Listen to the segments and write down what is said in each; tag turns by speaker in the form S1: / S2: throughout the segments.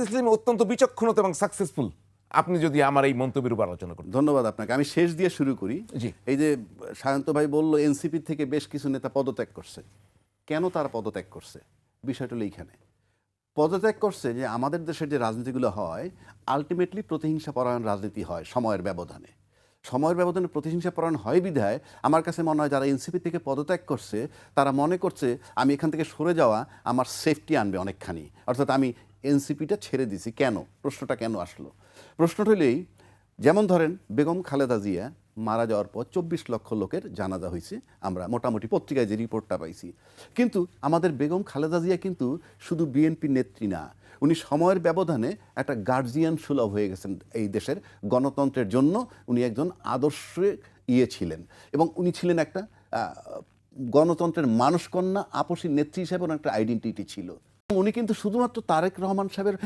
S1: ইসলাম অত্যন্ত বিচক্ষণতা এবং সাকসেসফুল। আপনি যদি আমার এই মন্তব্যের উপর আলোচনা করেন।
S2: ধন্যবাদ আপনাকে। আমি শেষ দিয়ে শুরু করি।
S1: জি।
S2: এই যে সায়ন্ত ভাই বলল এনসিপি থেকে বেশ কিছু নেতা পদত্যাগ করছে। কেন তারা পদত্যাগ করছে? বিষয়টা হলো এইখানে। পদত্যাগ করছে যে আমাদের দেশের যে রাজনীতিগুলো হয় আলটিমেটলি প্রতিহিংসা পরায়ণ রাজনীতি হয় সময়ের ব্যবধানে। সময়ের ব্যবধানে প্রতিহিংসা পরায়ণ হয় বিধায় আমার কাছে মনে হয় যারা এনসিপি থেকে পদত্যাগ করছে তারা মনে করছে আমি এখান থেকে সরে যাওয়া আমার সেফটি আনবে অনেকখানি, অর্থাৎ আমি এনসিপিটা ছেড়ে দিছি। কেন? প্রশ্নটা কেন আসলো? প্রশ্নটা হলেই, যেমন ধরেন বেগম খালেদা জিয়া মারা যাওয়ার পর 24 লক্ষ লোকের জানাজা হয়েছে, আমরা মোটামুটি পত্রিকায় যে রিপোর্টটা পাইছি। কিন্তু আমাদের বেগম খালেদা জিয়া কিন্তু শুধু বিএনপি নেত্রী না, উনি সময়ের ব্যবধানে একটা গার্জিয়ান সুলভ হয়ে গেছেন এই দেশের গণতন্ত্রের জন্য। উনি একজন আদর্শে ছিলেন এবং উনি ছিলেন একটা গণতন্ত্রের মানুষকন্যা, আপসী নেত্রী হিসেবে ওনার একটা আইডেন্টিটি ছিল। উনি কিন্তু শুধুমাত্র তারেক রহমান সাহেবের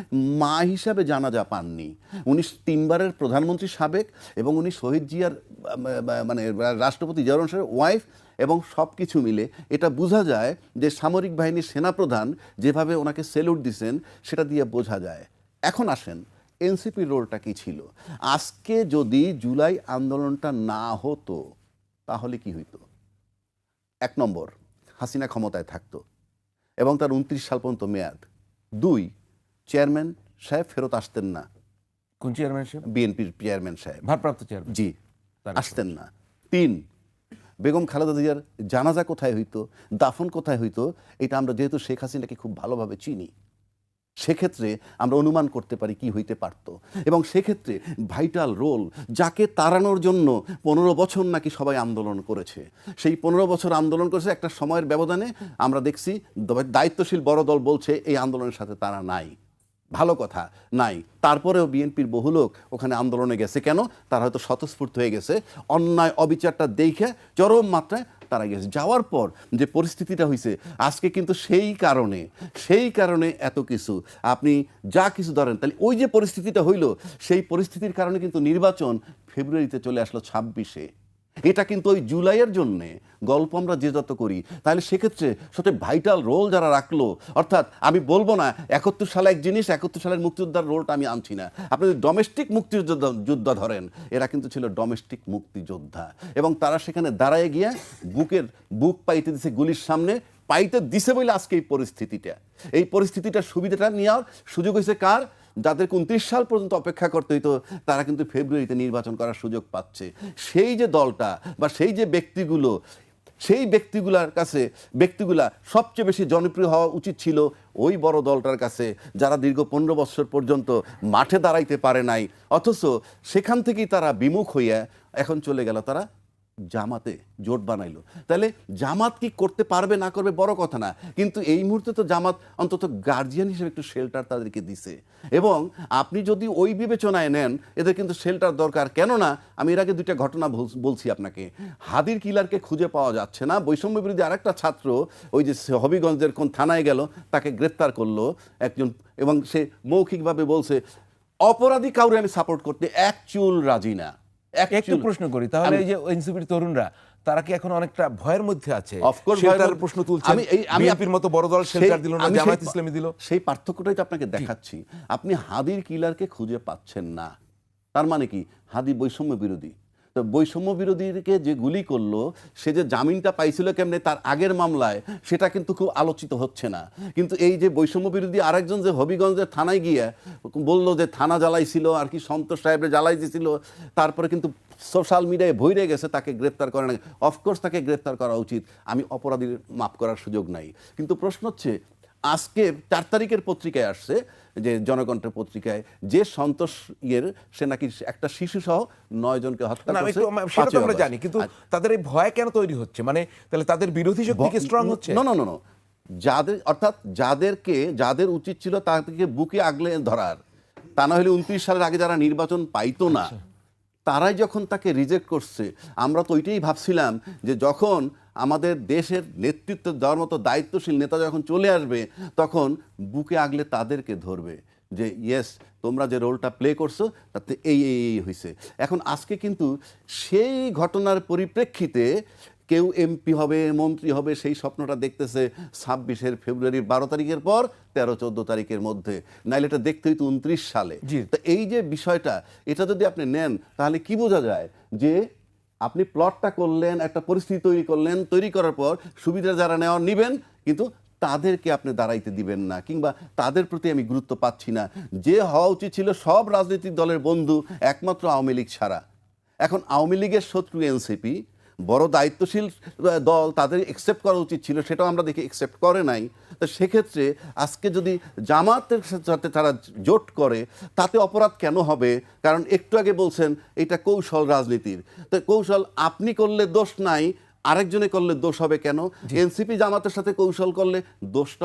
S2: মা হিসাবে জানাজা পাননি, উনি 3বারের প্রধানমন্ত্রী সাবেক এবং উনি শহীদ জিয়ার মানে রাষ্ট্রপতি জিয়াউর রহমান সাহেবের ওয়াইফ। এবং সব কিছু মিলে এটা বোঝা যায় যে সামরিক বাহিনীর সেনাপ্রধান যেভাবে ওনাকে সেলুট দিছেন সেটা দিয়ে বোঝা যায়। এখন আসেন এনসিপির রোলটা কি ছিল? আজকে যদি জুলাই আন্দোলনটা না হতো তাহলে কি হইতো? 1 নম্বর, হাসিনা ক্ষমতায় থাকতো এবং তার 29 সাল পর্যন্ত মেয়াদ। 2, চেয়ারম্যান সাহেব ফেরত আসতেন না।
S1: কোন চেয়ারম্যান সাহেব?
S2: বিএনপির চেয়ারম্যান সাহেব,
S1: ভারপ্রাপ্ত চেয়ারম্যান।
S2: জি, আসতেন না। 3, বেগম খালেদা জিয়ার জানাজা কোথায় হইতো, দাফন কোথায় হইতো, এটা আমরা যেহেতু শেখ হাসিনাকে খুব ভালোভাবে চিনি, সেক্ষেত্রে আমরা অনুমান করতে পারি কি হইতে পারত। এবং সেক্ষেত্রে ভাইটাল রোল, যাকে তাড়ানোর জন্য 15 বছর নাকি সবাই আন্দোলন করেছে, সেই 15 বছর আন্দোলন করেছে একটা সময়ের ব্যবধানে আমরা দেখছি দায়িত্বশীল বড় দল বলছে এই আন্দোলনের সাথে তারা নাই। ভালো কথা, নাই। তারপরেও বিএনপির বহু লোক ওখানে আন্দোলনে গেছে। কেন? তারা হয়তো স্বতঃস্ফূর্ত হয়ে গেছে, অন্যায় অবিচারটা দেখে চরম মাত্রায় তারা গেছে। যাওয়ার পর যে পরিস্থিতিটা হয়েছে আজকে, কিন্তু সেই কারণে এত কিছু আপনি যা কিছু ধরেন, তাহলে ওই যে পরিস্থিতিটা হইল সেই পরিস্থিতির কারণে কিন্তু নির্বাচন ফেব্রুয়ারিতে চলে আসলো 26-এ। এটা কিন্তু ওই জুলাইয়ের জন্যে গল্প আমরা যে যত করি, তাহলে সেক্ষেত্রে সবচেয়ে ভাইটাল রোল যারা রাখলো, অর্থাৎ আমি বলবো না 71 সালে এক জিনিস, 71 সালের মুক্তিযোদ্ধার রোলটা আমি আনছি না, আপনি যদি ডোমেস্টিক মুক্তিযোদ্ধা ধরেন, এরা কিন্তু ছিল ডোমেস্টিক মুক্তিযোদ্ধা এবং তারা সেখানে দাঁড়ায় গিয়ে বুক পাইতে দিছে গুলির সামনে, পাইতে দিছে বলে আজকে এই পরিস্থিতিটার সুবিধাটা নেওয়ার সুযোগ হয়েছে কার? যাদের 29 সাল পর্যন্ত অপেক্ষা করতে হইতো, তারা কিন্তু ফেব্রুয়ারিতে নির্বাচন করার সুযোগ পাচ্ছে। সেই যে দলটা বা সেই যে সেই ব্যক্তিগুলা সবচেয়ে বেশি জনপ্রিয় হওয়া উচিত ছিল ওই বড় দলটার কাছে, যারা দীর্ঘ 15 বছর পর্যন্ত মাঠে দাঁড়াইতে পারে নাই, অথচ সেখান থেকেই তারা বিমুখ হইয়া এখন চলে গেল, তারা জামাতে জোট বানাইলো। তাহলে জামাত কি করতে পারবে না করবে বড় কথা না, কিন্তু এই মুহূর্তে তো জামাত অন্তত গার্জিয়ান হিসেবে একটু শেল্টার তাদেরকে দিছে। এবং আপনি যদি ওই বিবেচনায় নেন, এদের কিন্তু শেল্টার দরকার। কেননা আমি এর আগে 2টা ঘটনা বলছি আপনাকে। হাদির কিলারকে খুঁজে পাওয়া যাচ্ছে না, বৈষম্য বিরোধী আরেকটা ছাত্র ওই যে হবিগঞ্জের কোন থানায় গেল, তাকে গ্রেফতার করলো একজন, এবং সে মৌখিকভাবে বলছে অপরাধী কাউরে আমি সাপোর্ট করতে এক চুল রাজি না।
S1: একটু প্রশ্ন করি তাহলে, এই যে এনসিপির তরুণরা তারা কি এখন অনেকটা ভয়ের মধ্যে আছে?
S2: অফকোর্স
S1: শেল্টারের প্রশ্ন তুলছেন, বিএনপির মতো বড় দল শেল্টার দিল না, জামায়াত ইসলামী দিল।
S2: সেই পার্থক্যটাই তো আপনাকে দেখাচ্ছি। আপনি হাদির কিলারকে খুঁজে পাচ্ছেন না, তার মানে কি? হাদি বৈষম্য বিরোধী। তো বৈষম্য বিরোধীকে যে গুলি করলো, সে যে জামিনটা পাইছিল কেমনে তার আগের মামলায়, সেটা কিন্তু খুব আলোচিত হচ্ছে না। কিন্তু এই যে বৈষম্য বিরোধী আরেকজন যে হবিগঞ্জের থানায় গিয়ে বলল যে থানা জ্বালাইছিল আর কি, সন্তোষ সাহেবরে জ্বালাই দিয়েছিল, তারপরে কিন্তু সোশ্যাল মিডিয়ায় ভইরে গেছে, তাকে গ্রেফতার করে না। অফকোর্স তাকে গ্রেফতার করা উচিত, আমি অপরাধীর মাফ করার সুযোগ নাই। কিন্তু প্রশ্ন হচ্ছে, আজকে 4 তারিখের পত্রিকায় আসছে, যে জনকণ্ঠের পত্রিকায়, যে সন্তোষ সে নাকি একটা শিশু সহ 9 জনকে হত্যা করেছে।
S1: সেটা তো আমরা জানি, কিন্তু তাদের এই ভয় কেন তৈরি হচ্ছে? মানে তাহলে তাদের বিরোধী শক্তি কি স্ট্রং হচ্ছে?
S2: না, যাদের উচিত ছিল তাদেরকে বুকে আগলে ধরার, তা না হলে 29 সালের আগে যারা নির্বাচন পাইতো না, তারাই যখন তাকে রিজেক্ট করছে, আমরা তো ওইটাই ভাবছিলাম যে যখন আমাদের দেশের নেতৃত্ব দেওয়ার মতো দায়িত্বশীল নেতা যখন চলে আসবে, তখন বুকে আগলে তাদেরকে ধরবে যে ইয়েস, তোমরা যে রোলটা প্লে করছো তাতে এই হয়েছে। এখন আজকে কিন্তু সেই ঘটনার পরিপ্রেক্ষিতে কেউ এমপি হবে, মন্ত্রী হবে, সেই স্বপ্নটা দেখতেছে 26 ফেব্রুয়ারির 12 তারিখের পর 13-14 তারিখের মধ্যে, নাইলে এটা দেখতে হইতো 29 সালে।
S1: জি।
S2: তো এই যে বিষয়টা, এটা যদি আপনি নেন তাহলে কি বোঝা যায় যে আপনি প্লটটা করলেন, একটা পরিস্থিতি তৈরি করলেন, তৈরি করার পর সুবিধা যারা নেওয়ার নিবেন, কিন্তু তাদেরকে আপনি দাঁড়াইতে দিবেন না, কিংবা তাদের প্রতি আমি গুরুত্ব পাচ্ছি না। যে হওয়া উচিত ছিল সব রাজনৈতিক দলের বন্ধু, একমাত্র আওয়ামী লীগ ছাড়া। এখন আওয়ামী লীগের শত্রু এনসিপি, বড় দায়িত্বশীল দল, তাদের একসেপ্ট করা উচিত ছিল, সেটাও আমরা দেখি একসেপ্ট করে নাই। তো সেক্ষেত্রে আজকে যদি জামাতের সাথে তারা জোট করে, তাতে অপরাধ কেন হবে? কারণ একটু আগে বলছেন এটা কৌশল রাজনীতির। তো কৌশল আপনি করলে দোষ নাই, আরেকজনে করলে দোষ হবে কেন? এনসিপি জামাতের সাথে কৌশল করলে দোষটা